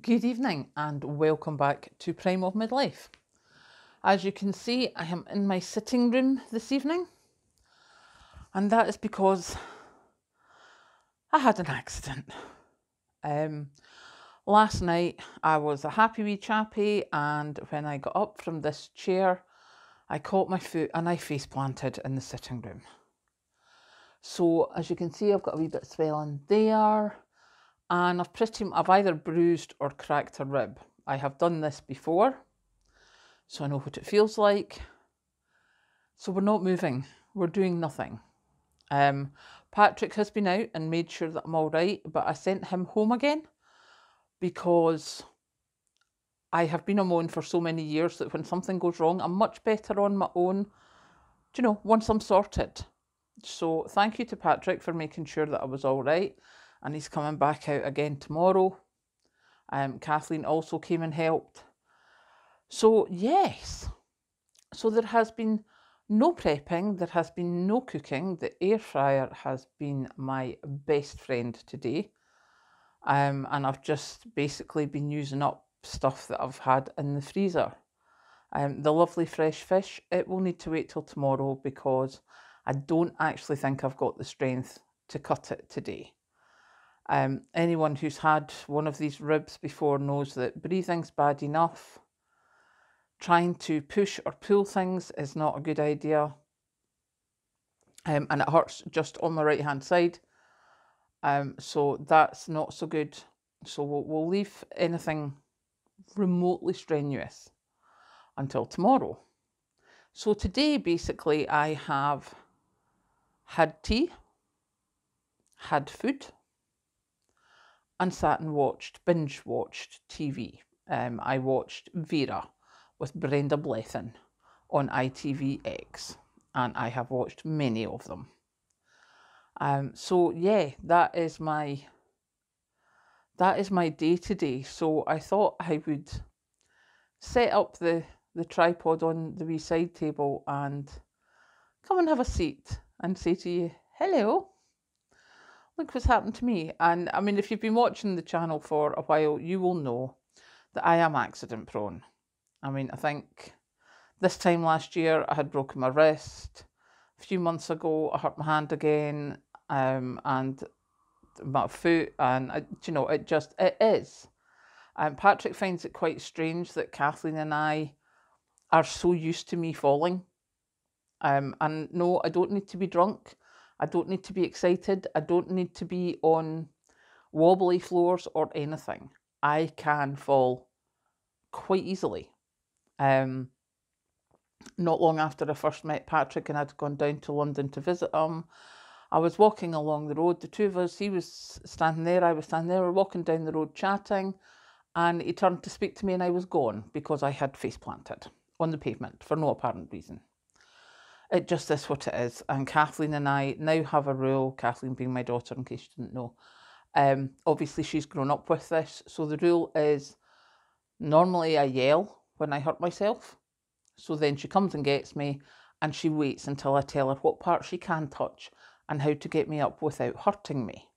Good evening and welcome back to Prime of Midlife. As you can see, I am in my sitting room this evening, and that is because I had an accident. Last night I was a happy wee chappy, and when I got up from this chair, I caught my foot and I face planted in the sitting room. So as you can see, I've got a wee bit of swelling there. And I've either bruised or cracked a rib. I have done this before, so I know what it feels like. So we're not moving, we're doing nothing. Patrick has been out and made sure that I'm all right, but I sent him home again because I have been on my own for so many years that when something goes wrong, I'm much better on my own, once I'm sorted. So thank you to Patrick for making sure that I was all right. And he's coming back out again tomorrow. Kathleen also came and helped. So yes, so there has been no prepping, there has been no cooking. The air fryer has been my best friend today. And I've just basically been using up stuff that I've had in the freezer. The lovely fresh fish, it will need to wait till tomorrow because I don't actually think I've got the strength to cut it today. Anyone who's had one of these ribs before knows that breathing's bad enough. Trying to push or pull things is not a good idea. And it hurts just on my right hand side. So that's not so good. So we'll leave anything remotely strenuous until tomorrow. So today basically I have had tea, had food, and sat and binge watched TV. I watched Vera with Brenda Blethyn on ITVX, and I have watched many of them. So yeah, that is my day today. So I thought I would set up the tripod on the wee side table and come and have a seat and say to you, hello. Look what's happened to me. And I mean, if you've been watching the channel for a while, you will know that I am accident prone. I mean, I think this time last year I had broken my wrist. A few months ago I hurt my hand again, and my foot, and it is. Patrick finds it quite strange that Kathleen and I are so used to me falling. And no, I don't need to be drunk. I don't need to be excited. I don't need to be on wobbly floors or anything. I can fall quite easily. Not long after I first met Patrick and I'd gone down to London to visit him, I was walking along the road, the two of us, he was standing there, I was standing there, we were walking down the road chatting, and he turned to speak to me and I was gone because I had face planted on the pavement for no apparent reason. It just is what it is. And Kathleen and I now have a rule, Kathleen being my daughter in case you didn't know. Obviously she's grown up with this. So the rule is normally I yell when I hurt myself. So then she comes and gets me and she waits until I tell her what part she can touch and how to get me up without hurting me.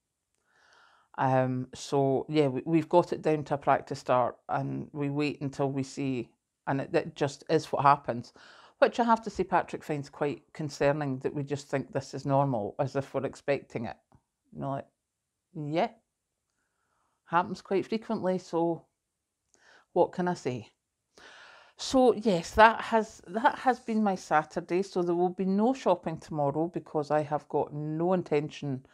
So yeah, we've got it down to a practice start and we wait until we see, and it just is what happens. Which I have to say Patrick finds quite concerning that we just think this is normal, as if we're expecting it. You know, like, yeah, happens quite frequently, so what can I say? So yes, that has been my Saturday, so there will be no shopping tomorrow because I have got no intention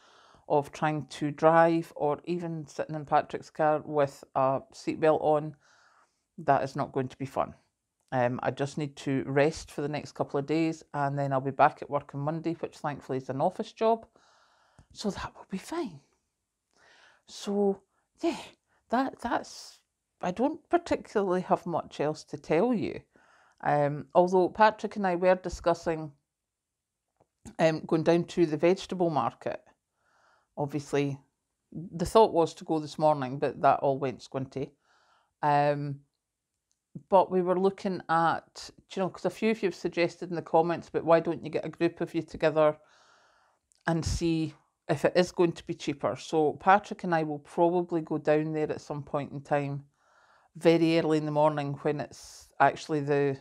of trying to drive or even sitting in Patrick's car with a seatbelt on. That is not going to be fun. I just need to rest for the next couple of days and then I'll be back at work on Monday, which thankfully is an office job. So that will be fine. So yeah, that's, I don't particularly have much else to tell you. Although Patrick and I were discussing going down to the vegetable market. Obviously, the thought was to go this morning, but that all went squinty. But we were looking at, because a few of you have suggested in the comments, but why don't you get a group of you together and see if it is going to be cheaper. So Patrick and I will probably go down there at some point in time very early in the morning when it's actually the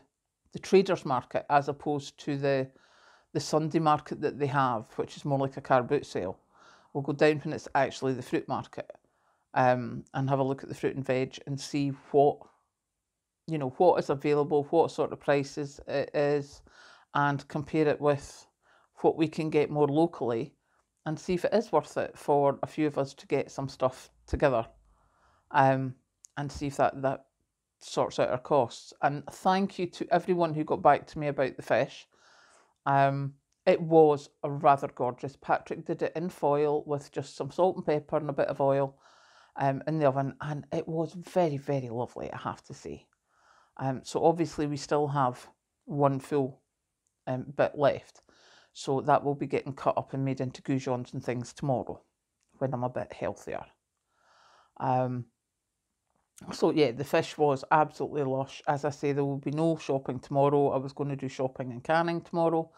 traders market, as opposed to the Sunday market that they have, which is more like a car boot sale. We'll go down when it's actually the fruit market, and have a look at the fruit and veg and see what, you know, what is available, what sort of prices it is, and compare it with what we can get more locally, and see if it is worth it for a few of us to get some stuff together, and see if that sorts out our costs. And thank you to everyone who got back to me about the fish. It was a rather gorgeous. Patrick did it in foil with just some salt and pepper and a bit of oil in the oven, and it was very, very lovely, I have to say. So obviously we still have one full bit left, so that will be getting cut up and made into goujons and things tomorrow when I'm a bit healthier. So yeah, the fish was absolutely lush. As I say, there will be no shopping tomorrow. I was going to do shopping and canning tomorrow.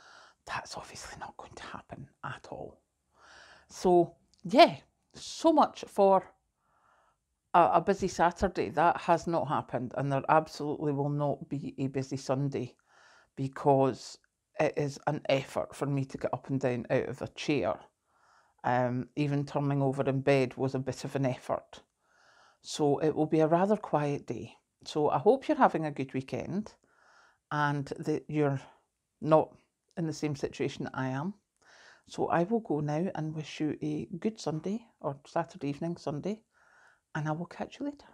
That's obviously not going to happen at all. So yeah, so much for a busy Saturday. That has not happened, and there absolutely will not be a busy Sunday, because it is an effort for me to get up and down out of a chair. Even turning over in bed was a bit of an effort. So it will be a rather quiet day. So I hope you're having a good weekend, and that you're not in the same situation that I am. So I will go now and wish you a good Sunday, or Saturday evening, Sunday, and I will catch you later.